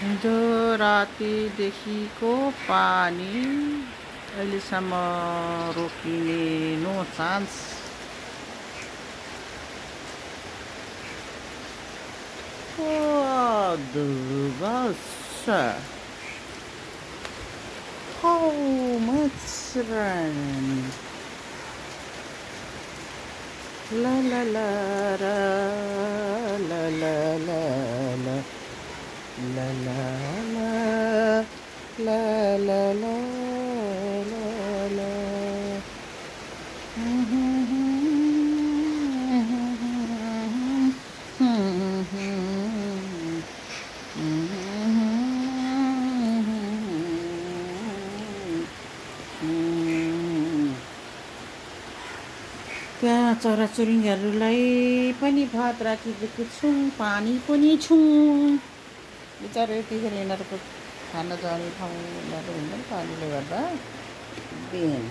हिजो रातिदेखिको पानी अहिलेसम्म रोकिने no chance. Dugasha. How much rain? La la la la la la la la la la la la la la. त्यहाँ चराचुरुङ्गीहरूलाई पनि भात राखिदिएको छौँ, पानी पनि छौँ। बिचरा यतिखेर यिनीहरूको खाना जाने ठाउँ यिनीहरू हुँदैन पानीले गर्दा। दिन